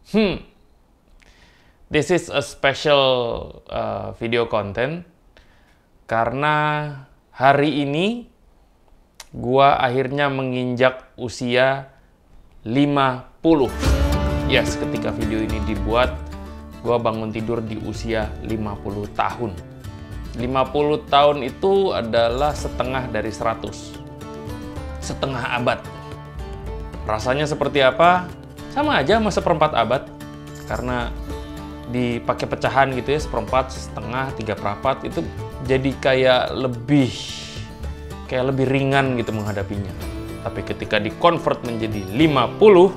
Hmm, this is a special video content karena hari ini gua akhirnya menginjak usia 50. Yes, ketika video ini dibuat, gua bangun tidur di usia 50 tahun. 50 tahun itu adalah setengah dari 100. Setengah abad. Rasanya seperti apa? Sama aja sama seperempat abad. Karena dipakai pecahan gitu ya, seperempat, setengah, 3/4 itu jadi kayak lebih ringan gitu menghadapinya. Tapi ketika di-convert menjadi 50,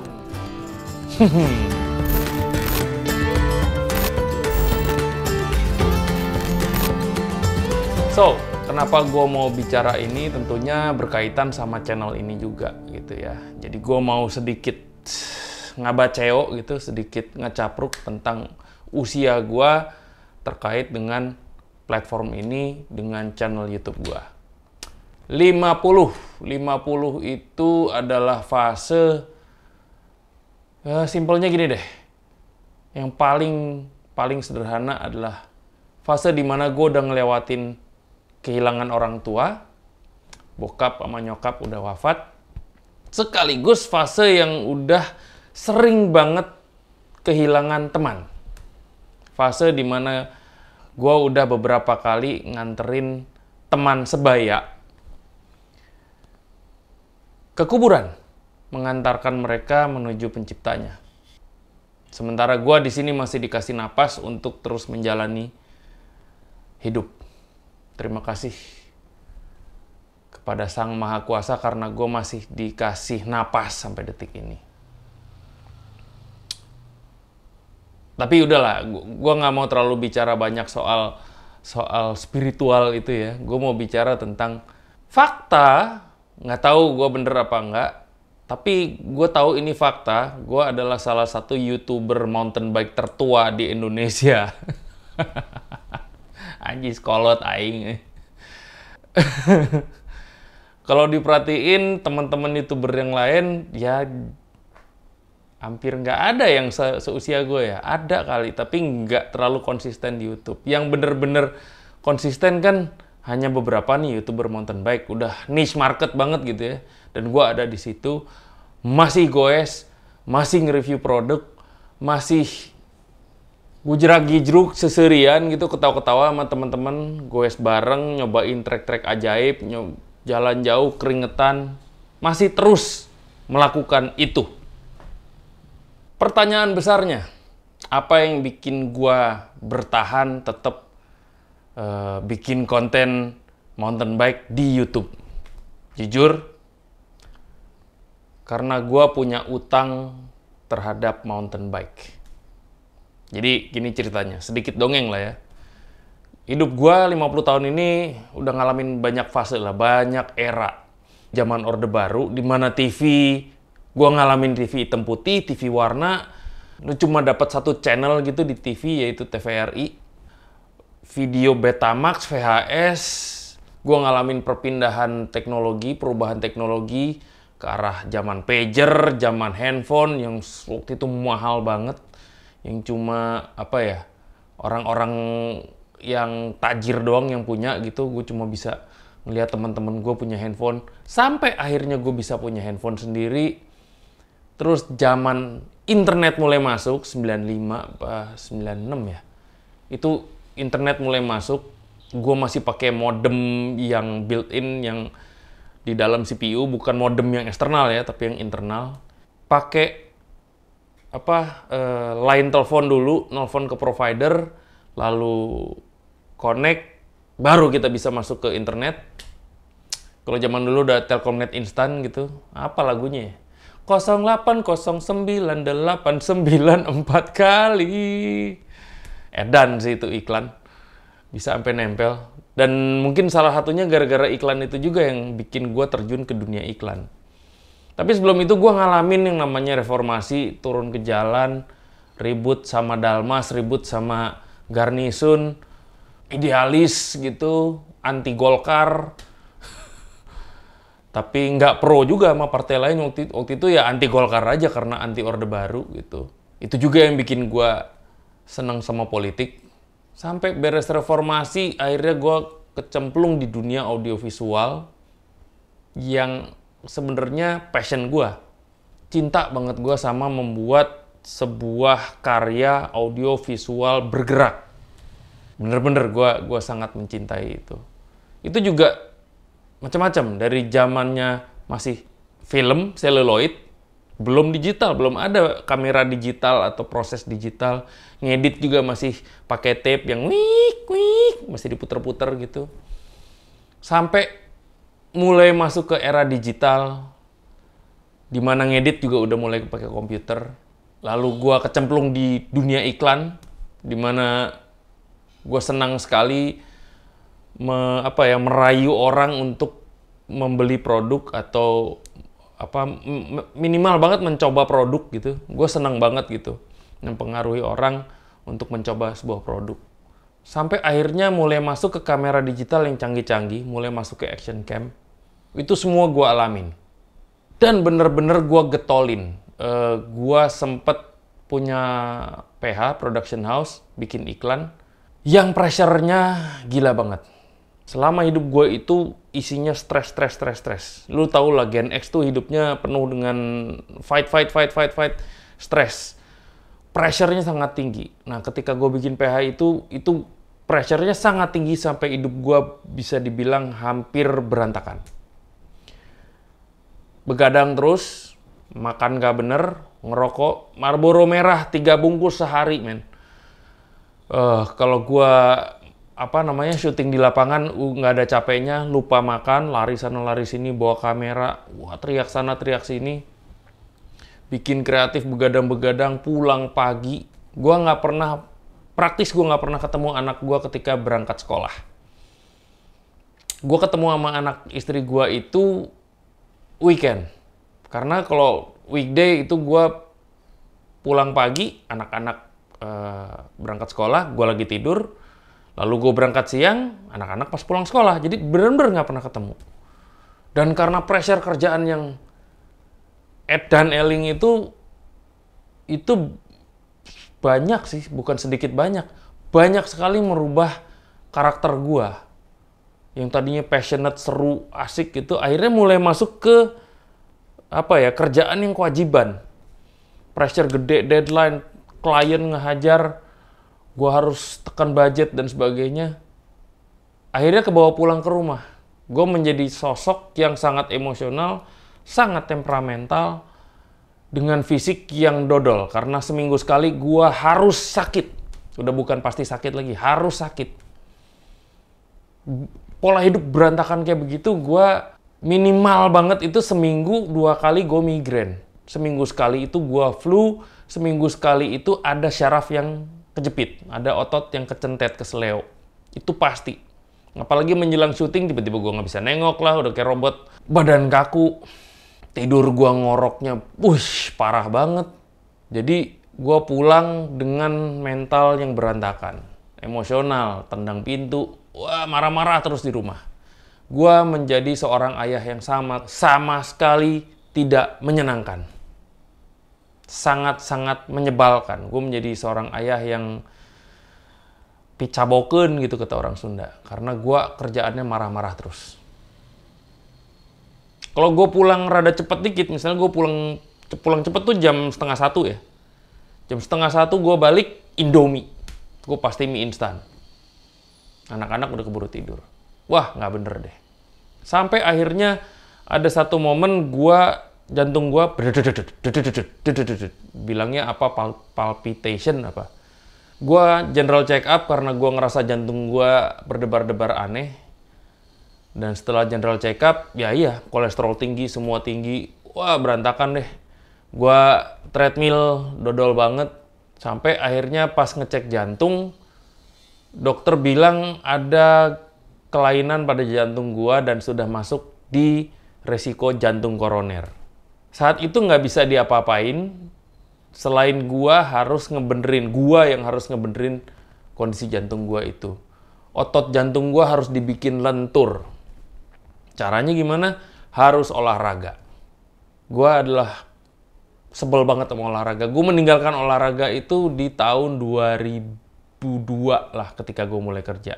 so, kenapa gue mau bicara ini? Tentunya berkaitan sama channel ini juga gitu ya. Jadi gue mau sedikit ngabaceo gitu, sedikit ngecapruk tentang usia gue terkait dengan platform ini, dengan channel YouTube gue. 50 itu adalah fase, simpelnya gini deh. Yang paling sederhana adalah fase dimana gue udah ngelewatin kehilangan orang tua, bokap sama nyokap udah wafat, sekaligus fase yang udah sering banget kehilangan teman. Fase dimana gue udah beberapa kali nganterin teman sebaya ke kuburan, mengantarkan mereka menuju penciptanya. Sementara gue di sini masih dikasih napas untuk terus menjalani hidup. Terima kasih kepada Sang Maha Kuasa karena gue masih dikasih napas sampai detik ini. Tapi udahlah, gue nggak mau terlalu bicara banyak soal spiritual itu ya. Gue mau bicara tentang fakta. Nggak tahu gue bener apa enggak. Tapi gue tahu ini fakta. Gue adalah salah satu YouTuber mountain bike tertua di Indonesia. Anjis kolot aing. Kalau diperhatiin teman-teman YouTuber yang lain ya hampir nggak ada yang seusia gue ya. Ada kali tapi nggak terlalu konsisten di YouTube. Yang bener-bener konsisten kan hanya beberapa nih YouTuber mountain bike. Udah niche market banget gitu ya. Dan gue ada di situ masih goes, masih nge-review produk, masih gujrak-gijruk seserian gitu, ketawa-ketawa sama teman-teman, goes bareng, nyobain trek-trek ajaib, jalan jauh, keringetan, masih terus melakukan itu. Pertanyaan besarnya, apa yang bikin gua bertahan tetap bikin konten mountain bike di YouTube? Jujur, karena gua punya utang terhadap mountain bike. Jadi gini ceritanya, sedikit dongeng lah ya. Hidup gua 50 tahun ini udah ngalamin banyak fase lah, banyak era. Zaman Orde Baru, di mana TV, gua ngalamin TV hitam putih, TV warna, lu cuma dapat satu channel gitu di TV yaitu TVRI. Video Betamax, VHS, gua ngalamin perpindahan teknologi, perubahan teknologi ke arah zaman pager, zaman handphone yang waktu itu mahal banget. Yang cuma orang-orang yang tajir doang yang punya gitu. Gue cuma bisa ngeliat teman-teman gue punya handphone sampai akhirnya gue bisa punya handphone sendiri. Terus zaman internet mulai masuk 95 apa 96 ya, itu internet mulai masuk. Gue masih pakai modem yang built-in yang di dalam CPU, bukan modem yang eksternal ya, tapi yang internal. Pakai line telepon dulu, nelfon ke provider, lalu connect, baru kita bisa masuk ke internet. Kalau zaman dulu udah Telkomnet instan gitu, apa lagunya ya? 0809894 kali. Edan sih itu iklan, bisa sampai nempel. Dan mungkin salah satunya gara-gara iklan itu juga yang bikin gue terjun ke dunia iklan. Tapi sebelum itu gue ngalamin yang namanya reformasi, turun ke jalan, ribut sama Dalmas, ribut sama Garnisun, idealis gitu, anti Golkar. Tapi nggak pro juga sama partai lain waktu itu ya anti Golkar aja karena anti Orde Baru gitu. Itu juga yang bikin gue seneng sama politik. Sampai beres reformasi, akhirnya gue kecemplung di dunia audiovisual yang sebenarnya passion gue. Cinta banget gue sama membuat sebuah karya audiovisual bergerak. Bener-bener gue sangat mencintai itu. Itu juga macam-macam, dari zamannya masih film seluloid, belum digital, belum ada kamera digital atau proses digital. Ngedit juga masih pakai tape yang wik, masih diputer-puter gitu. Sampai mulai masuk ke era digital, di mana ngedit juga udah mulai pakai komputer. Lalu gua kecemplung di dunia iklan, di mana gua senang sekali merayu orang untuk membeli produk atau minimal banget mencoba produk gitu. Gue senang banget gitu mempengaruhi orang untuk mencoba sebuah produk. Sampai akhirnya mulai masuk ke kamera digital yang canggih-canggih, mulai masuk ke action cam. Itu semua gue alamin. Dan bener-bener gue getolin. Gue sempet punya PH, production house, bikin iklan, yang pressure-nya gila banget. Selama hidup gue itu isinya stres. Lu tau lah, Gen X tuh hidupnya penuh dengan fight, stres. Pressure-nya sangat tinggi. Nah, ketika gue bikin PH itu pressure-nya sangat tinggi sampai hidup gue bisa dibilang hampir berantakan. Begadang terus, makan gak bener, ngerokok, Marlboro merah 3 bungkus sehari, men. Kalau gue syuting di lapangan nggak ada capeknya, lupa makan, lari sana lari sini, bawa kamera, wah teriak sana teriak sini, bikin kreatif begadang-begadang, pulang pagi. Gue nggak pernah ketemu anak gue ketika berangkat sekolah. Gue ketemu sama anak istri gue itu weekend, karena kalau weekday itu gue pulang pagi, anak-anak berangkat sekolah, gue lagi tidur. Lalu gue berangkat siang, anak-anak pas pulang sekolah. Jadi bener-bener nggak pernah ketemu. Dan karena pressure kerjaan yang edan eling itu banyak sih, bukan sedikit banyak. Banyak sekali merubah karakter gue. Yang tadinya passionate, seru, asik gitu, akhirnya mulai masuk ke kerjaan yang kewajiban. Pressure gede, deadline, klien ngehajar, gue harus tekan budget dan sebagainya. Akhirnya kebawa pulang ke rumah. Gue menjadi sosok yang sangat emosional, sangat temperamental, dengan fisik yang dodol. Karena seminggu sekali gue harus sakit. Udah bukan pasti sakit lagi, harus sakit. Pola hidup berantakan kayak begitu, gue minimal banget itu seminggu 2 kali gue migrain. Seminggu sekali itu gue flu, seminggu sekali itu ada syaraf yang kejepit, ada otot yang kecentet, keseleo. Itu pasti. Apalagi menjelang syuting, tiba-tiba gue nggak bisa nengok lah, udah kayak robot. Badan kaku. Tidur gue ngoroknya, parah banget. Jadi gue pulang dengan mental yang berantakan. Emosional, tendang pintu, marah-marah terus di rumah. Gue menjadi seorang ayah yang sama sekali tidak menyenangkan. Sangat-sangat menyebalkan. Gue menjadi seorang ayah yang picaboken gitu kata orang Sunda. Karena gue kerjaannya marah-marah terus. Kalau gue pulang rada cepet dikit, misalnya gue pulang cepet tuh jam 12:30 ya. Jam 12:30 gue balik, Indomie. Gue pasti mie instan. Anak-anak udah keburu tidur. Wah, nggak bener deh. Sampai akhirnya ada satu momen jantung gue bilangnya apa, palpitation apa. Gue general check up karena gue ngerasa jantung gue berdebar-debar aneh. Dan setelah general check up, ya iya, kolesterol tinggi, semua tinggi. Wah, berantakan deh. Gue treadmill, dodol banget. Sampai akhirnya pas ngecek jantung, dokter bilang ada kelainan pada jantung gue dan sudah masuk di resiko jantung koroner. Saat itu nggak bisa diapa-apain, selain gua yang harus ngebenerin kondisi jantung gua itu. Otot jantung gua harus dibikin lentur. Caranya gimana? Harus olahraga. Gua adalah sebel banget sama olahraga. Gue meninggalkan olahraga itu di tahun 2002 lah ketika gue mulai kerja.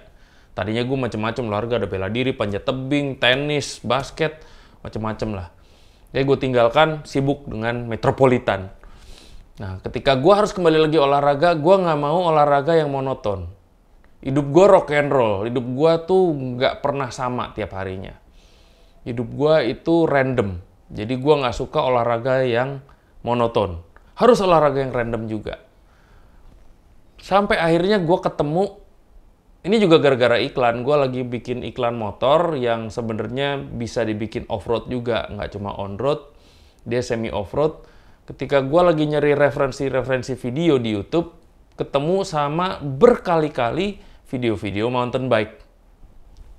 Tadinya gue macem-macem olahraga, ada bela diri, panjat tebing, tenis, basket, macem-macem lah. Jadi gue tinggalkan, sibuk dengan Metropolitan. Nah, ketika gue harus kembali lagi olahraga, gue nggak mau olahraga yang monoton. Hidup gue rock and roll, hidup gue tuh nggak pernah sama tiap harinya. Hidup gue itu random, jadi gue nggak suka olahraga yang monoton. Harus olahraga yang random juga. Sampai akhirnya gue ketemu, ini juga gara-gara iklan, gue lagi bikin iklan motor yang sebenarnya bisa dibikin off-road juga, nggak cuma on-road, dia semi off-road. Ketika gue lagi nyari referensi-referensi video di YouTube, ketemu sama berkali-kali video-video mountain bike.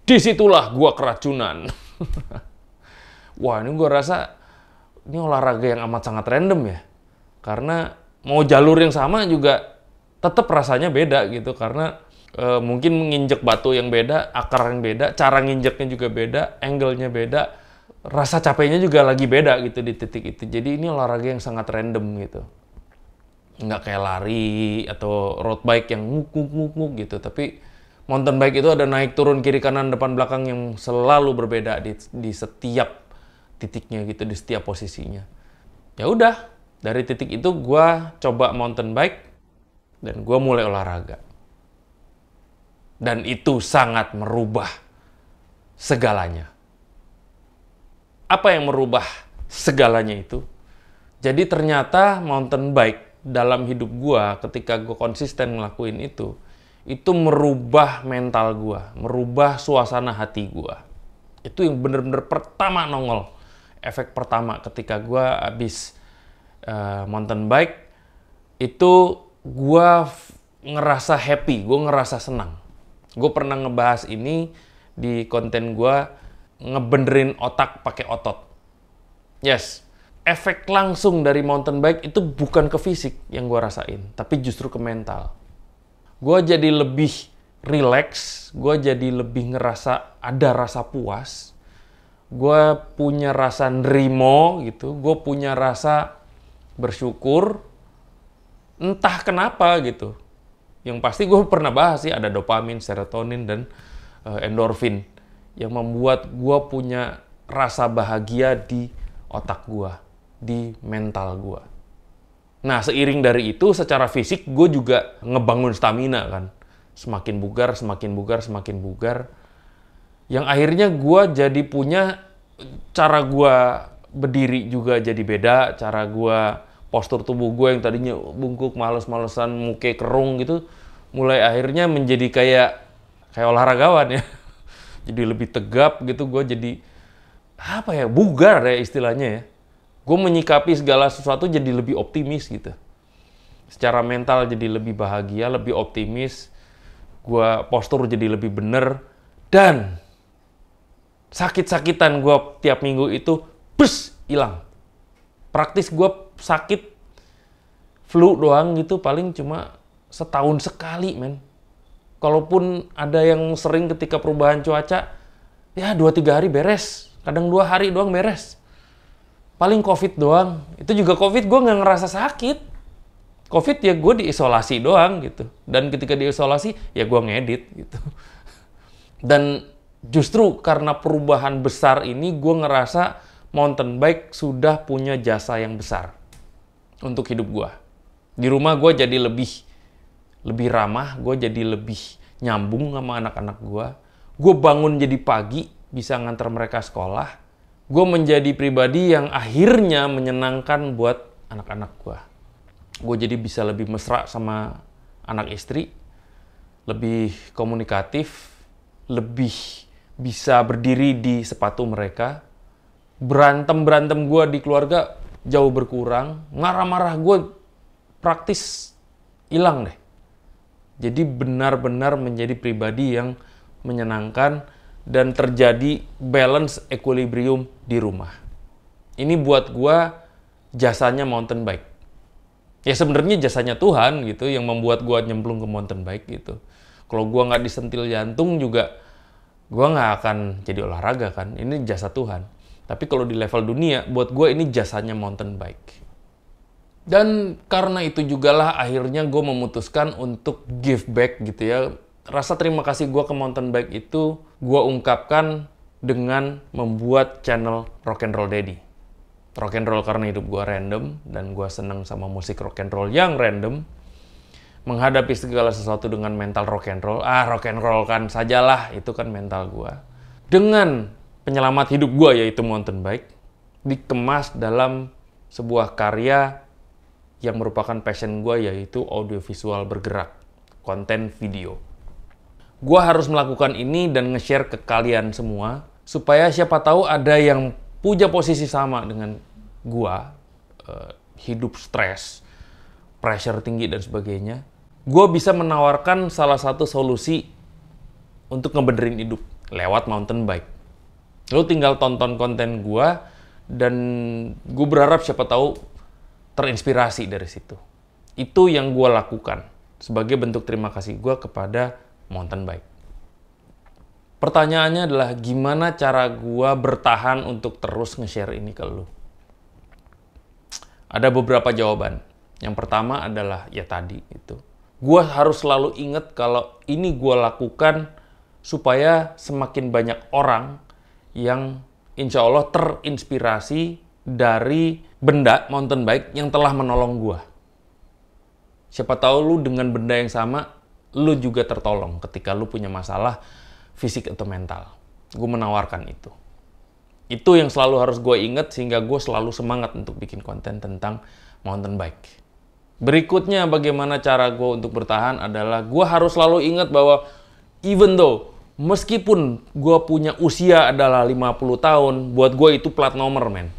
Disitulah gue keracunan. Wah, ini gue rasa ini olahraga yang amat sangat random ya. Karena mau jalur yang sama juga tetap rasanya beda gitu. Karena mungkin menginjek batu yang beda, akar yang beda, cara nginjeknya juga beda, angle-nya beda. Rasa capeknya juga lagi beda gitu di titik itu. Jadi ini olahraga yang sangat random gitu. Nggak kayak lari atau road bike yang nguk gitu. Tapi mountain bike itu ada naik turun kiri kanan depan belakang yang selalu berbeda di setiap titiknya gitu, di setiap posisinya. Ya udah, dari titik itu gue coba mountain bike dan gue mulai olahraga. Dan itu sangat merubah segalanya. Apa yang merubah segalanya itu? Jadi ternyata mountain bike dalam hidup gua ketika gua konsisten ngelakuin itu merubah mental gua, merubah suasana hati gua. Itu yang bener-bener pertama nongol. Efek pertama ketika gua habis mountain bike, itu gua ngerasa happy, gua ngerasa senang. Gua pernah ngebahas ini di konten gua, ngebenerin otak pakai otot. Yes, efek langsung dari mountain bike itu bukan ke fisik yang gue rasain, tapi justru ke mental. Gue jadi lebih relax, gue jadi lebih ngerasa ada rasa puas, gue punya rasa nerimo gitu, gue punya rasa bersyukur, entah kenapa gitu. Yang pasti gue pernah bahas sih, ada dopamin, serotonin, dan endorfin yang membuat gue punya rasa bahagia di otak gue, di mental gue. Nah, seiring dari itu, secara fisik gue juga ngebangun stamina kan. Semakin bugar, semakin bugar, semakin bugar. Yang akhirnya gue jadi punya cara gue berdiri juga jadi beda. Cara gue, postur tubuh gue yang tadinya bungkuk, males-malesan, muka kerung gitu, mulai akhirnya menjadi kayak olahragawan ya. Jadi lebih tegap gitu, gue jadi apa ya, bugar ya istilahnya ya. Gue menyikapi segala sesuatu jadi lebih optimis gitu. Secara mental jadi lebih bahagia, lebih optimis. Gue postur jadi lebih bener. Dan sakit-sakitan gue tiap minggu itu hilang. Praktis gue sakit flu doang gitu paling cuma setahun sekali men. Kalaupun ada yang sering ketika perubahan cuaca, ya 2-3 hari beres. Kadang 2 hari doang beres. Paling COVID doang. Itu juga COVID gue nggak ngerasa sakit. COVID ya gue diisolasi doang gitu. Dan ketika diisolasi, ya gue ngedit gitu. Dan justru karena perubahan besar ini, gue ngerasa mountain bike sudah punya jasa yang besar untuk hidup gue. Di rumah gue jadi lebih ramah, gue jadi lebih nyambung sama anak-anak gue. Gue bangun jadi pagi, bisa ngantar mereka sekolah. Gue menjadi pribadi yang akhirnya menyenangkan buat anak-anak gue. Gue jadi bisa lebih mesra sama anak istri, lebih komunikatif, lebih bisa berdiri di sepatu mereka. Berantem gue di keluarga jauh berkurang. Marah-marah gue praktis hilang deh. Jadi benar-benar menjadi pribadi yang menyenangkan dan terjadi balance equilibrium di rumah. Ini buat gua jasanya mountain bike. Ya sebenarnya jasanya Tuhan gitu yang membuat gua nyemplung ke mountain bike gitu. Kalau gua nggak disentil jantung juga gua nggak akan jadi olahraga kan. Ini jasa Tuhan. Tapi kalau di level dunia buat gua ini jasanya mountain bike. Dan karena itu jugalah akhirnya gue memutuskan untuk give back gitu ya. Rasa terima kasih gue ke mountain bike itu gue ungkapkan dengan membuat channel Rock and Roll Daddy. Rock and roll karena hidup gue random dan gue seneng sama musik rock and roll yang random. Menghadapi segala sesuatu dengan mental rock and roll. Rock and roll kan sajalah, itu kan mental gue. Dengan penyelamat hidup gue yaitu mountain bike, dikemas dalam sebuah karya yang merupakan passion gue yaitu audiovisual bergerak, konten video. Gue harus melakukan ini dan nge-share ke kalian semua supaya siapa tahu ada yang punya posisi sama dengan gue, hidup stres, pressure tinggi dan sebagainya. Gue bisa menawarkan salah satu solusi untuk ngebenerin hidup lewat mountain bike. Lu tinggal tonton konten gue dan gue berharap siapa tahu terinspirasi dari situ. Itu yang gue lakukan sebagai bentuk terima kasih gue kepada mountain bike. Pertanyaannya adalah gimana cara gue bertahan untuk terus nge-share ini ke lu? Ada beberapa jawaban. Yang pertama adalah ya tadi itu. Gue harus selalu ingat kalau ini gue lakukan supaya semakin banyak orang yang insya Allah terinspirasi dari benda mountain bike yang telah menolong gue. Siapa tahu lu dengan benda yang sama, lu juga tertolong ketika lu punya masalah fisik atau mental. Gue menawarkan itu. Itu yang selalu harus gue ingat sehingga gue selalu semangat untuk bikin konten tentang mountain bike. Berikutnya bagaimana cara gue untuk bertahan adalah gue harus selalu ingat bahwa even though meskipun gue punya usia adalah 50 tahun, buat gue itu plat nomor, men.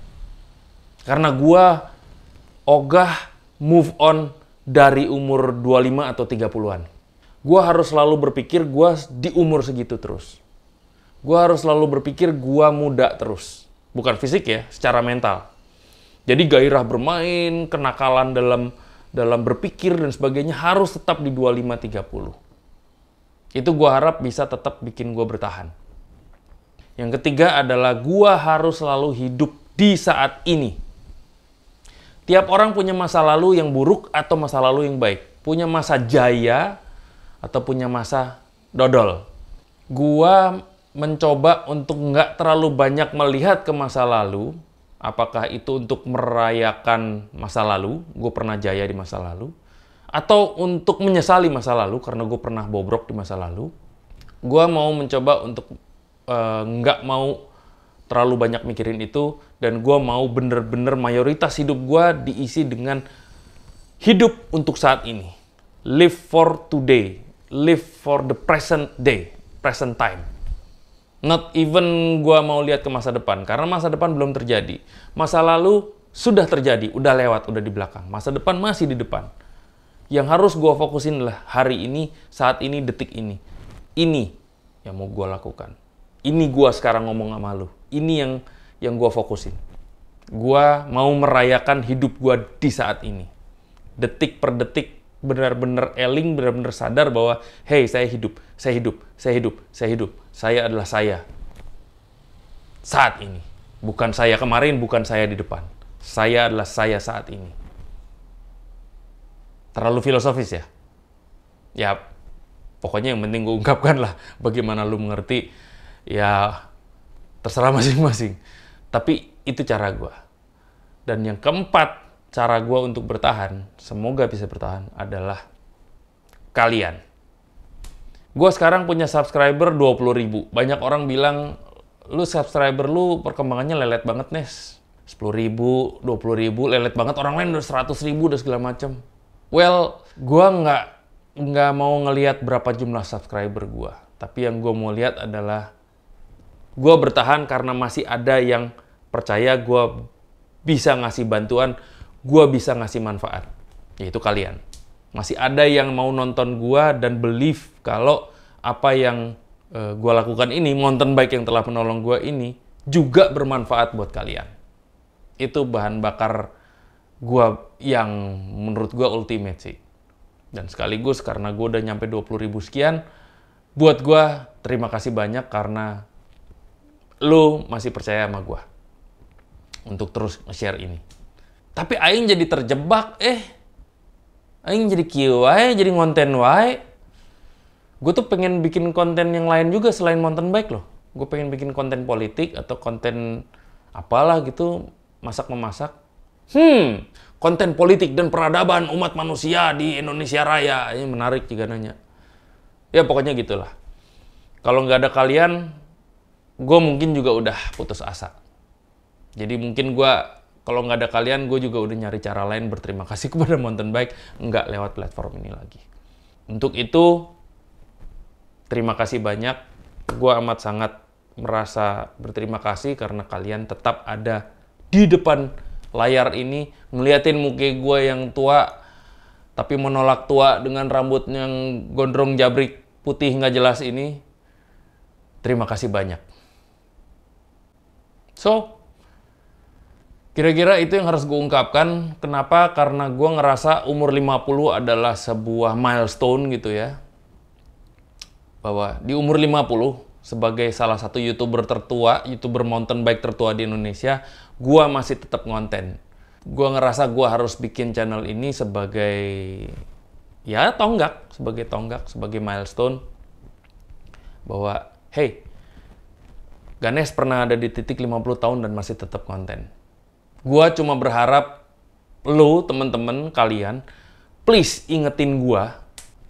Karena gue ogah move on dari umur 25 atau 30-an. Gue harus selalu berpikir gue di umur segitu terus. Gue harus selalu berpikir gue muda terus. Bukan fisik ya, secara mental. Jadi gairah bermain, kenakalan dalam berpikir dan sebagainya harus tetap di 25-30. Itu gue harap bisa tetap bikin gue bertahan. Yang ketiga adalah gue harus selalu hidup di saat ini. Tiap orang punya masa lalu yang buruk atau masa lalu yang baik. Punya masa jaya atau punya masa dodol. Gue mencoba untuk nggak terlalu banyak melihat ke masa lalu. Apakah itu untuk merayakan masa lalu, gue pernah jaya di masa lalu, atau untuk menyesali masa lalu karena gue pernah bobrok di masa lalu. Gue mau mencoba untuk nggak mau terlalu banyak mikirin itu, dan gue mau bener-bener mayoritas hidup gue diisi dengan hidup untuk saat ini. Live for today, live for the present day, present time. Not even gue mau lihat ke masa depan, karena masa depan belum terjadi. Masa lalu sudah terjadi, udah lewat, udah di belakang. Masa depan masih di depan. Yang harus gue fokusin adalah hari ini, saat ini, detik ini. Ini yang mau gue lakukan. Ini gue sekarang ngomong sama lu. Ini yang gue fokusin. Gue mau merayakan hidup gue di saat ini. Detik per detik, benar-benar eling, benar-benar sadar bahwa hey, saya hidup, saya hidup, saya hidup, saya hidup. Saya adalah saya saat ini. Bukan saya kemarin, bukan saya di depan. Saya adalah saya saat ini. Terlalu filosofis ya? Ya, pokoknya yang penting gue ungkapkan lah. Bagaimana lu mengerti, ya terserah masing-masing. Tapi itu cara gue. Dan yang keempat, cara gue untuk bertahan, semoga bisa bertahan, adalah kalian. Gue sekarang punya subscriber 20.000. Banyak orang bilang, lu subscriber lu perkembangannya lelet banget, Nes. 10.000, 20.000, lelet banget. Orang lain udah 100.000, udah segala macam. Well, gue nggak mau ngelihat berapa jumlah subscriber gue. Tapi yang gue mau lihat adalah gue bertahan karena masih ada yang percaya gue bisa ngasih bantuan, gue bisa ngasih manfaat, yaitu kalian. Masih ada yang mau nonton gue dan believe kalau apa yang gue lakukan ini, mountain bike yang telah menolong gue ini, juga bermanfaat buat kalian. Itu bahan bakar gue yang menurut gue ultimate sih. Dan sekaligus karena gue udah nyampe 20.000 sekian, buat gue terima kasih banyak karena lu masih percaya sama gue untuk terus nge-share ini. Tapi aing jadi terjebak, aing jadi kieu wae, jadi ngonten wae. Gue tuh pengen bikin konten yang lain juga selain mountain bike loh. Gue pengen bikin konten politik atau konten apalah gitu, masak-memasak. Konten politik dan peradaban umat manusia di Indonesia Raya. Ini menarik juga nanya. Ya pokoknya gitulah. Kalau nggak ada kalian, gue mungkin juga udah putus asa. Jadi mungkin gue, kalau nggak ada kalian, gue juga udah nyari cara lain berterima kasih kepada mountain bike, nggak lewat platform ini lagi. Untuk itu, terima kasih banyak. Gue amat sangat merasa berterima kasih karena kalian tetap ada di depan layar ini, ngeliatin muka gue yang tua, tapi menolak tua dengan rambut yang gondrong jabrik putih nggak jelas ini. Terima kasih banyak. So, kira-kira itu yang harus gue ungkapkan. Kenapa? Karena gue ngerasa umur 50 adalah sebuah milestone gitu ya. Bahwa di umur 50, sebagai salah satu YouTuber tertua, YouTuber mountain bike tertua di Indonesia, gue masih tetap ngonten. Gue ngerasa gue harus bikin channel ini sebagai, ya sebagai tonggak, sebagai milestone. Bahwa, hey, Ganesh pernah ada di titik 50 tahun dan masih tetap konten. Gue cuma berharap lo, temen-temen kalian, please ingetin gue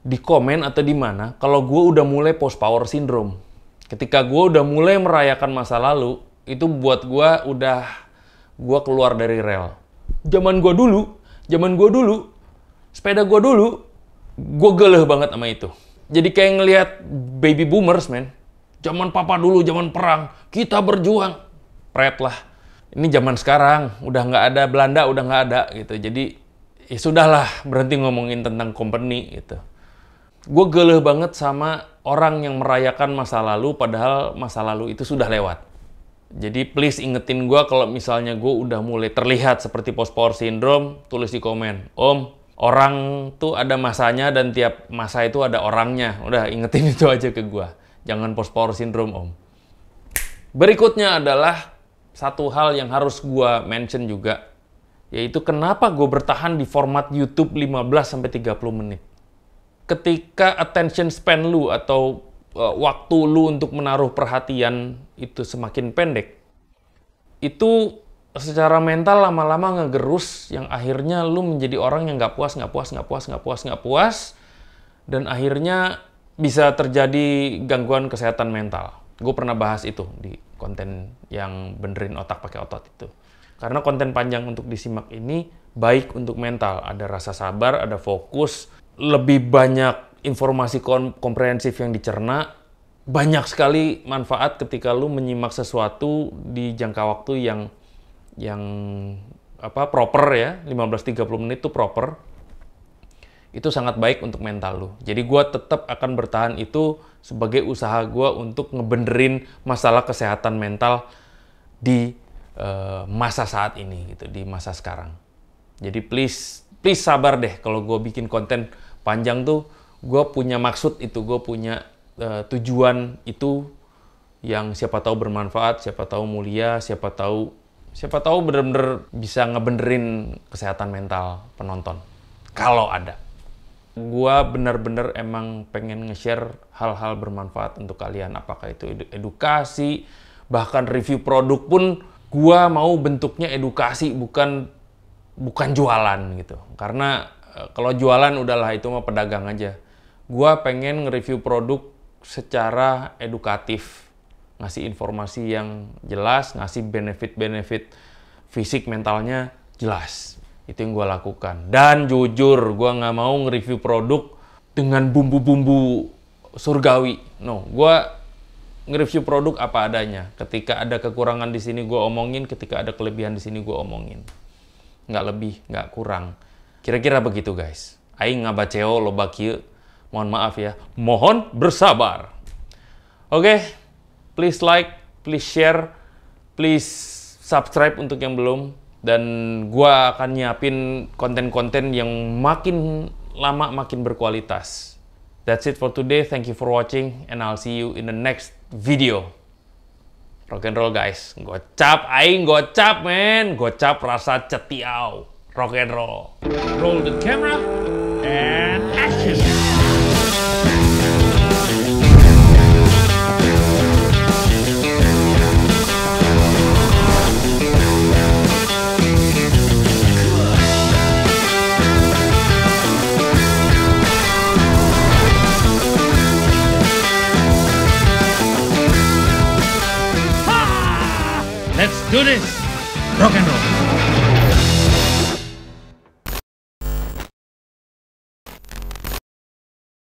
di komen atau di mana kalau gue udah mulai post power syndrome. Ketika gue udah mulai merayakan masa lalu, itu buat gue keluar dari rel. Zaman gue dulu, sepeda gue dulu, gue geleh banget sama itu. Jadi kayak ngelihat baby boomers, men. Zaman papa dulu, zaman perang, kita berjuang. Pret lah. Ini zaman sekarang, udah nggak ada Belanda, udah nggak ada gitu. Jadi ya sudahlah, berhenti ngomongin tentang company gitu. Gue geleh banget sama orang yang merayakan masa lalu, padahal masa lalu itu sudah lewat. Jadi please ingetin gue kalau misalnya gue udah mulai terlihat seperti post power syndrome, tulis di komen. Om, orang tuh ada masanya dan tiap masa itu ada orangnya. Udah ingetin itu aja ke gue. Jangan post power syndrome, Om. Berikutnya adalah satu hal yang harus gue mention juga, yaitu kenapa gue bertahan di format YouTube 15-30 menit. Ketika attention span lu atau waktu lu untuk menaruh perhatian itu semakin pendek, itu secara mental lama-lama ngegerus yang akhirnya lu menjadi orang yang nggak puas, dan akhirnya bisa terjadi gangguan kesehatan mental. Gue pernah bahas itu di konten yang benerin otak pakai otot itu. Karena konten panjang untuk disimak ini baik untuk mental. Ada rasa sabar, ada fokus, lebih banyak informasi komprehensif yang dicerna, banyak sekali manfaat ketika lu menyimak sesuatu di jangka waktu yang proper ya, 15-30 menit itu proper. Itu sangat baik untuk mental lu. Jadi gue tetap akan bertahan itu sebagai usaha gue untuk ngebenerin masalah kesehatan mental di masa saat ini gitu, di masa sekarang. Jadi please sabar deh kalau gue bikin konten panjang tuh, gue punya maksud itu, gue punya tujuan itu yang siapa tahu bermanfaat, siapa tahu mulia, siapa tahu bener-bener bisa ngebenerin kesehatan mental penonton. Kalau ada. Gue bener-bener emang pengen nge-share hal-hal bermanfaat untuk kalian. Apakah itu edukasi, bahkan review produk pun gue mau bentuknya edukasi, bukan jualan gitu. Karena kalau jualan udahlah itu mah pedagang aja. Gua pengen nge-review produk secara edukatif, ngasih informasi yang jelas, ngasih benefit-benefit fisik mentalnya jelas. Itu yang gua lakukan. Dan jujur, gua nggak mau nge-review produk dengan bumbu-bumbu surgawi. No, gua nge-review produk apa adanya. Ketika ada kekurangan di sini gua omongin, ketika ada kelebihan di sini gua omongin. Nggak lebih, nggak kurang. Kira-kira begitu guys. Aing ngabaceo loba kieu. Mohon maaf ya. Mohon bersabar. Oke, please like, please share, please subscribe untuk yang belum. Dan gua akan nyiapin konten-konten yang makin lama makin berkualitas. That's it for today. Thank you for watching and I'll see you in the next video. Rock and roll guys. Gocap, aing gocap men. Gocap rasa cetiau. rock and roll. Roll the camera and action. Let's do this. Rock and roll.